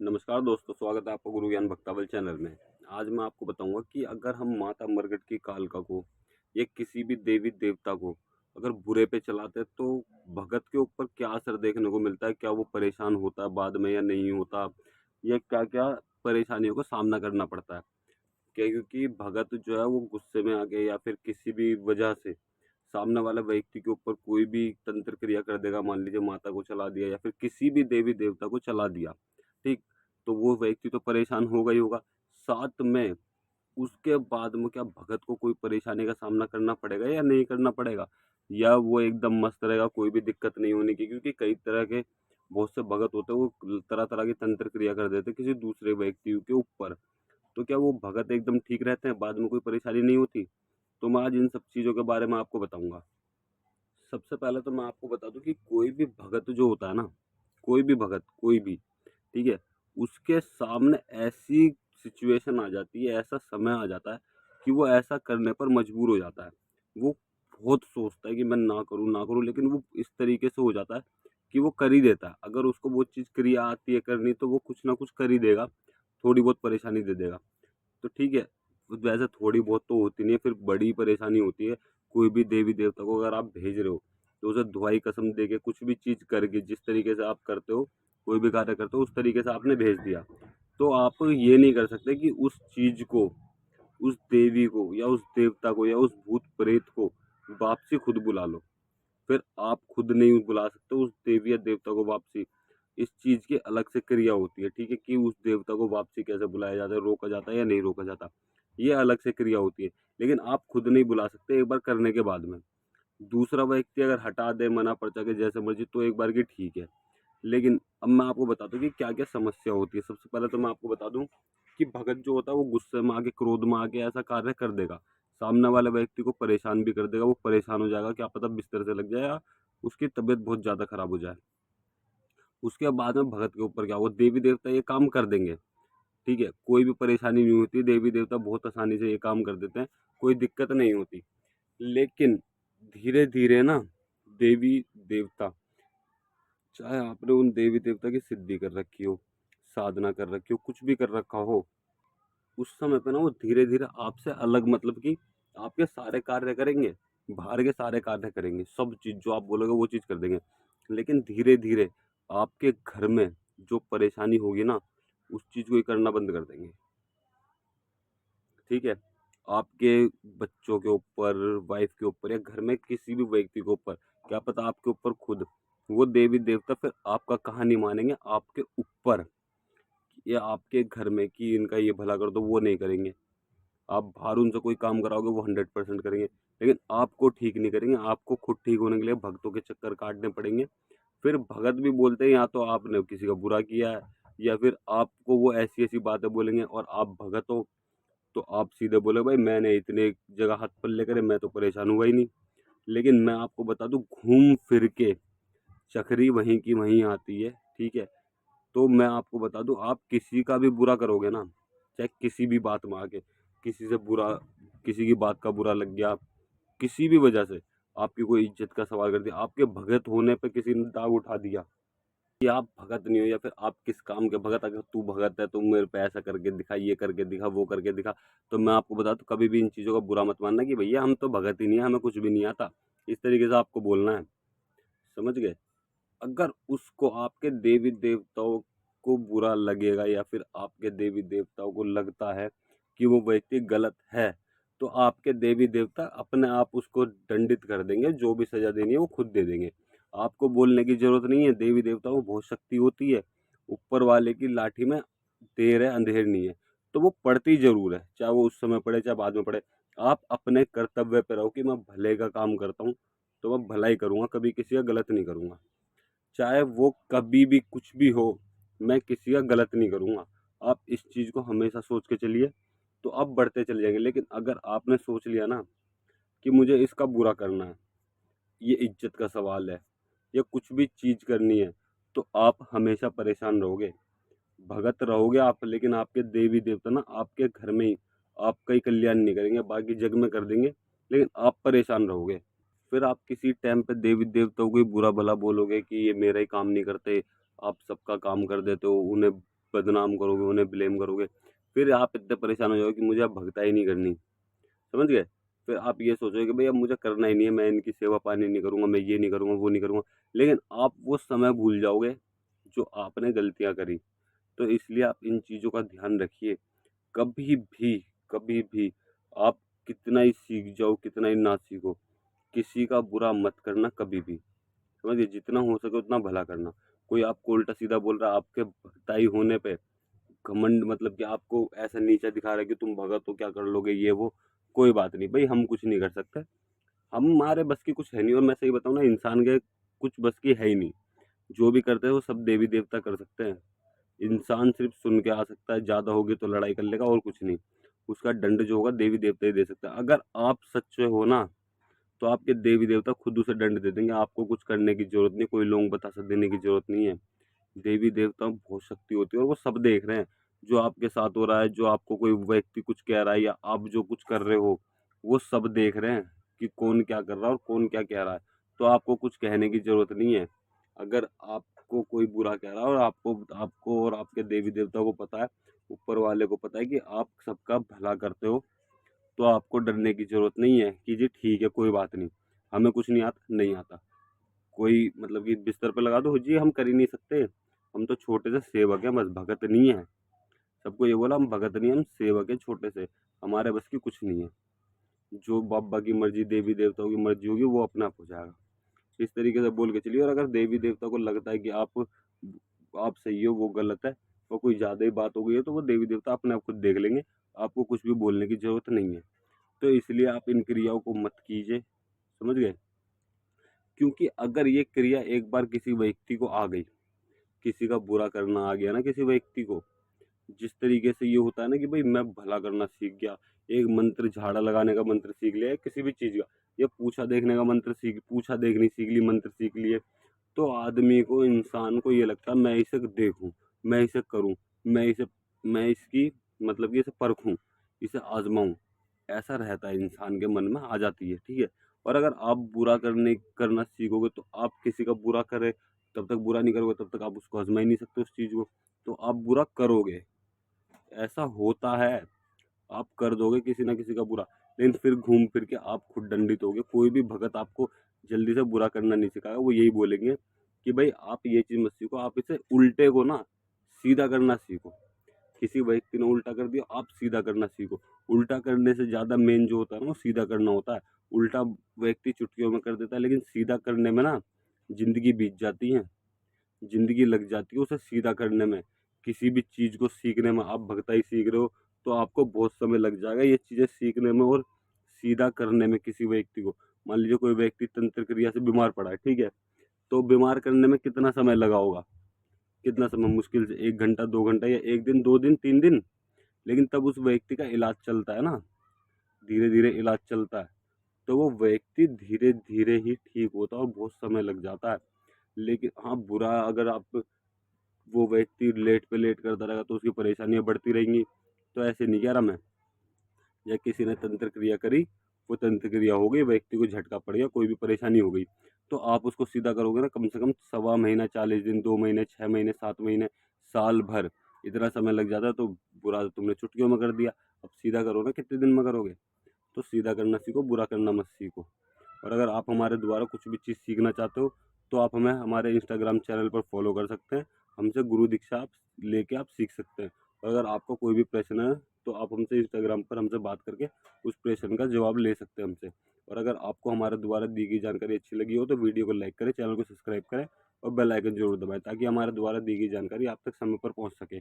नमस्कार दोस्तों, स्वागत है आपका गुरु ज्ञान भक्तावल चैनल में। आज मैं आपको बताऊंगा कि अगर हम माता मरगट की कालका को या किसी भी देवी देवता को अगर बुरे पे चलाते हैं तो भगत के ऊपर क्या असर देखने को मिलता है, क्या वो परेशान होता है बाद में या नहीं होता, या क्या क्या परेशानियों का सामना करना पड़ता है। क्या क्योंकि भगत जो है वो गुस्से में आ गए या फिर किसी भी वजह से सामने वाले व्यक्ति के ऊपर कोई भी तंत्र क्रिया कर देगा, मान लीजिए माता को चला दिया या फिर किसी भी देवी देवता को चला दिया, ठीक, तो वो व्यक्ति तो परेशान होगा ही होगा। साथ में उसके बाद में क्या भगत को कोई परेशानी का सामना करना पड़ेगा या नहीं करना पड़ेगा, या वो एकदम मस्त रहेगा, कोई भी दिक्कत नहीं होने की, क्योंकि कई तरह के बहुत से भगत होते हैं वो तरह तरह की तंत्र क्रिया कर देते हैं किसी दूसरे व्यक्ति के ऊपर। तो क्या वो भगत एकदम ठीक रहते हैं, बाद में कोई परेशानी नहीं होती? तो मैं आज इन सब चीज़ों के बारे में आपको बताऊंगा। सबसे पहले तो मैं आपको बता दूं कि कोई भी भगत जो होता है ना, कोई भी भगत, कोई भी, ठीक है, उसके सामने ऐसी सिचुएशन आ जाती है, ऐसा समय आ जाता है कि वो ऐसा करने पर मजबूर हो जाता है। वो बहुत सोचता है कि मैं ना करूँ ना करूँ, लेकिन वो इस तरीके से हो जाता है कि वो कर ही देता है। अगर उसको वो चीज़ क्रिया आती है करनी तो वो कुछ ना कुछ कर ही देगा, थोड़ी बहुत परेशानी दे देगा। तो ठीक है, वैसे थोड़ी बहुत तो होती नहीं है, फिर बड़ी परेशानी होती है। कोई भी देवी देवता को अगर आप भेज रहे हो तो उसे दुहाई कसम दे के कुछ भी चीज़ करके, जिस तरीके से आप करते हो, कोई भी कार्य करते हो, उस तरीके से आपने भेज दिया, तो आप ये नहीं कर सकते कि उस चीज़ को, उस देवी को या उस देवता को या उस भूत प्रेत को वापसी खुद बुला लो। फिर आप खुद नहीं बुला सकते उस देवी या देवता को वापसी। इस चीज़ की अलग से क्रिया होती है, ठीक है, कि उस देवता को वापसी कैसे बुलाया जाता है, रोका जाता है या नहीं रोका जाता, ये अलग से क्रिया होती है। लेकिन आप खुद नहीं बुला सकते एक बार करने के बाद में। दूसरा व्यक्ति अगर हटा दे मना पर्चा के जैसे मर्जी तो एक बार की ठीक है। लेकिन अब मैं आपको बताता हूँ कि क्या क्या समस्या होती है। सबसे पहले तो मैं आपको बता दूं कि भगत जो होता है वो गुस्से में आके, क्रोध में आके ऐसा कार्य कर देगा, सामने वाले व्यक्ति को परेशान भी कर देगा। वो परेशान हो जाएगा, क्या पता बिस्तर से लग जाए या उसकी तबीयत बहुत ज्यादा खराब हो जाए। उसके बाद में भगत के ऊपर क्या होगा, देवी देवता ये काम कर देंगे, ठीक है, कोई भी परेशानी नहीं होती, देवी देवता बहुत आसानी से ये काम कर देते हैं, कोई दिक्कत नहीं होती। लेकिन धीरे धीरे ना, देवी देवता, चाहे आपने उन देवी देवता की सिद्धि कर रखी हो, साधना कर रखी हो, कुछ भी कर रखा हो, उस समय पे ना वो धीरे धीरे आपसे अलग, मतलब कि आपके सारे कार्य करेंगे, बाहर के सारे कार्य करेंगे, सब चीज जो आप बोलोगे वो चीज कर देंगे। लेकिन धीरे धीरे आपके घर में जो परेशानी होगी ना, उस चीज को ही करना बंद कर देंगे, ठीक है। आपके बच्चों के ऊपर, वाइफ के ऊपर, या घर में किसी भी व्यक्ति के ऊपर, क्या पता आपके ऊपर खुद, वो देवी देवता फिर आपका कहा नहीं मानेंगे आपके ऊपर, या आपके घर में कि इनका ये भला कर दो, वो नहीं करेंगे। आप बाहर उनसे कोई काम कराओगे वो 100% करेंगे, लेकिन आपको ठीक नहीं करेंगे। आपको खुद ठीक होने के लिए भक्तों के चक्कर काटने पड़ेंगे। फिर भगत भी बोलते हैं या तो आपने किसी का बुरा किया है, या फिर आपको वो ऐसी ऐसी बातें बोलेंगे, और आप भगत हो तो आप सीधे बोले भाई मैंने इतने जगह हाथ पल्ले करे, मैं तो परेशान हुआ ही नहीं। लेकिन मैं आपको बता दूं, घूम फिर के चक्री वहीं की वहीं आती है, ठीक है। तो मैं आपको बता दूं, आप किसी का भी बुरा करोगे ना, चाहे किसी भी बात में आके किसी से बुरा, किसी की बात का बुरा लग गया, किसी भी वजह से आपकी कोई इज्जत का सवाल कर दिया, आपके भगत होने पे किसी ने दाग उठा दिया कि आप भगत नहीं हो, या फिर आप किस काम के भगत, अगर तू भगत है तो मेरे पे ऐसा करके दिखा, ये करके दिखा, वो करके दिखा, तो मैं आपको बता दूं कभी भी इन चीज़ों का बुरा मत मानना कि भैया हम तो भगत ही नहीं है, हमें कुछ भी नहीं आता। इस तरीके से आपको बोलना है, समझ गए। अगर उसको, आपके देवी देवताओं को बुरा लगेगा, या फिर आपके देवी देवताओं को लगता है कि वो व्यक्ति गलत है, तो आपके देवी देवता अपने आप उसको दंडित कर देंगे, जो भी सजा देनी है वो खुद दे देंगे। आपको बोलने की जरूरत नहीं है, देवी देवताओं को बहुत शक्ति होती है, ऊपर वाले की लाठी में देर है अंधेर नहीं है, तो वो पड़ती जरूर है, चाहे वो उस समय पड़े चाहे बाद में पड़े। आप अपने कर्तव्य पे रहो कि मैं भले का काम करता हूँ तो मैं भला ही करूँगा, कभी किसी का गलत नहीं करूँगा, चाहे वो कभी भी कुछ भी हो, मैं किसी का गलत नहीं करूँगा। आप इस चीज़ को हमेशा सोच के चलिए, तो आप बढ़ते चले जाएंगे। लेकिन अगर आपने सोच लिया ना कि मुझे इसका बुरा करना है, ये इज्जत का सवाल है, या कुछ भी चीज़ करनी है, तो आप हमेशा परेशान रहोगे। भगत रहोगे आप, लेकिन आपके देवी देवता ना आपके घर में ही आपका ही कल्याण नहीं करेंगे, बाकी जग में कर देंगे, लेकिन आप परेशान रहोगे। फिर आप किसी टाइम पे देवी देवताओं को ही बुरा भला बोलोगे कि ये मेरा ही काम नहीं करते, आप सबका काम कर देते हो, उन्हें बदनाम करोगे, उन्हें ब्लेम करोगे, फिर आप इतने परेशान हो जाओगे कि मुझे अब भगता ही नहीं करनी, समझ गए? फिर आप ये सोचोगे कि भई अब मुझे करना ही नहीं है, मैं इनकी सेवा पानी नहीं करूँगा, मैं ये नहीं करूँगा, वो नहीं करूँगा। लेकिन आप वो समय भूल जाओगे जो आपने गलतियाँ करी। तो इसलिए आप इन चीज़ों का ध्यान रखिए। कभी भी, कभी भी आप कितना ही सीख जाओ, कितना ही ना सीखो, किसी का बुरा मत करना कभी भी। समझिए? जितना हो सके उतना भला करना। कोई आपको उल्टा-सीधा बोल रहा है, आपके भगताई होने पे घमंड मतलब कि आपको ऐसा नीचा दिखा रहा है कि तुम भगत हो, क्या कर लोगे, ये वो, कोई बात नहीं। भई हम कुछ नहीं कर सकते। हमारे बस की कुछ है नहीं, और मैं सही बताऊँ ना, इंसान के कुछ बस की है ही नहीं। जो भी करते हैं वो सब देवी-देवता कर सकते हैं। इंसान सिर्फ़ सुन के आ सकता है, ज़्यादा होगी तो लड़ाई कर लेगा और कुछ नहीं। उसका दंड जो होगा देवी-देवता ही दे सकते हैं। अगर आप सच्चे हो ना, तो आपके देवी-देवता खुद उसे दंड दे देंगे। आपको कुछ करने की ज़रूरत नहीं, कोई लोग बतासा देने की ज़रूरत नहीं है। देवी-देवता में बहुत शक्ति होती है और वो सब देख रहे हैं। जो आपके साथ हो रहा है, जो आपको कोई व्यक्ति कुछ कह रहा है या आप जो कुछ कर रहे हो, वो सब देख रहे हैं कि कौन क्या कर रहा है और कौन क्या कह रहा है। तो आपको कुछ कहने की ज़रूरत नहीं है। अगर आपको कोई बुरा कह रहा है और आपको आपको और आपके देवी-देवता को पता है, ऊपर वाले को पता है कि आप सबका भला करते हो, तो आपको डरने की ज़रूरत नहीं है कि जी ठीक है, कोई बात नहीं। हमें कुछ नहीं आता, नहीं आता। कोई मतलब कि बिस्तर पे लगा दो, जी हम कर ही नहीं सकते, हम तो छोटे से सेवक हैं, बस भगत नहीं है। सबको ये बोला हम भगत नहीं हैं, हम सेवक हैं छोटे से, हमारे बस की कुछ नहीं है। जो बाबा की मर्जी, देवी देवताओं की मर्जी होगी वो अपने आप हो जाएगा। इस तरीके से बोल के चलिए, और अगर देवी देवता को लगता है कि आप सही हो, वो गलत है, और कोई ज़्यादा ही बात हो गई है, तो वो देवी देवता अपने आप खुद देख लेंगे। आपको कुछ भी बोलने की ज़रूरत नहीं है। तो इसलिए आप इन क्रियाओं को मत कीजिए, समझ गए? क्योंकि अगर ये क्रिया एक बार किसी व्यक्ति को आ गई, किसी का बुरा करना आ गया ना किसी व्यक्ति को, जिस तरीके से ये होता है ना कि भाई मैं भला करना सीख गया, एक मंत्र, झाड़ा लगाने का मंत्र सीख लिया, किसी भी चीज़ का, या पूछा देखने का मंत्र पूछा देखनी सीख ली, मंत्र सीख लिए, तो आदमी को, इंसान को ये लगता है मैं इसे देखूं, मैं इसे करूं, मैं इसकी मतलब कि इसे परखूं, इसे आजमाऊं, ऐसा रहता है, इंसान के मन में आ जाती है, ठीक है। और अगर आप बुरा करना सीखोगे तो आप किसी का बुरा करें, तब तक बुरा नहीं करोगे, तब तक आप उसको आजमा ही नहीं सकते उस चीज़ को, तो आप बुरा करोगे, ऐसा होता है। आप कर दोगे किसी ना किसी का बुरा, लेकिन फिर घूम फिर के आप खुद दंडित होगे। कोई भी भगत आपको जल्दी से बुरा करना नहीं सिखाएगा, वो यही बोलेंगे कि भाई आप ये चीज़ मत सीखो, आप इसे उल्टे को ना सीधा करना सीखो। किसी व्यक्ति ने उल्टा कर दिया, आप सीधा करना सीखो। उल्टा करने से ज़्यादा मेन जो होता है ना, वो सीधा करना होता है। उल्टा व्यक्ति चुटकियों में कर देता है, लेकिन सीधा करने में ना ज़िंदगी बीत जाती है, ज़िंदगी लग जाती है उसे सीधा करने में। किसी भी चीज़ को सीखने में, आप भगताई सीख रहे हो, तो आपको बहुत समय लग जाएगा ये चीज़ें सीखने में और सीधा करने में किसी व्यक्ति को। मान लीजिए कोई व्यक्ति तंत्र क्रिया से बीमार पड़ा है, ठीक है? तो बीमार करने में कितना समय लगा होगा? कितना समय? मुश्किल से 1 घंटा, 2 घंटा, या 1 दिन, 2 दिन, 3 दिन। लेकिन तब उस व्यक्ति का इलाज चलता है ना, धीरे-धीरे इलाज चलता है। तो वो व्यक्ति धीरे-धीरे ही ठीक होता है और बहुत समय लग जाता है। लेकिन हाँ, बुरा अगर आप वो व्यक्ति लेट पे लेट करता रहेगा तो उसकी परेशानियाँ बढ़ती रहेंगी। तो ऐसे नहीं कह रहा मैं, या किसी ने तंत्र क्रिया करी, वो तंत्र क्रिया हो गई, व्यक्ति को झटका पड़ गया, कोई भी परेशानी हो गई, तो आप उसको सीधा करोगे ना, कम से कम सवा महीना, 40 दिन, 2 महीने, 6 महीने, 7 महीने, साल भर, इतना समय लग जाता है। तो बुरा तो तुमने चुटकियों में कर दिया, अब सीधा करो ना, कितने दिन में करोगे? तो सीधा करना सीखो, बुरा करना मत सीखो। और अगर आप हमारे द्वारा कुछ भी चीज़ सीखना चाहते हो, तो आप हमें हमारे इंस्टाग्राम चैनल पर फॉलो कर सकते हैं। हमसे गुरु दीक्षा आप लेके आप सीख सकते हैं। और अगर आपको कोई भी प्रश्न है, तो आप हमसे इंस्टाग्राम पर हमसे बात करके उस प्रश्न का जवाब ले सकते हैं हमसे। और अगर आपको हमारे द्वारा दी गई जानकारी अच्छी लगी हो, तो वीडियो को लाइक करें, चैनल को सब्सक्राइब करें और बेल आइकन ज़रूर दबाएँ, ताकि हमारे द्वारा दी गई जानकारी आप तक समय पर पहुँच सके।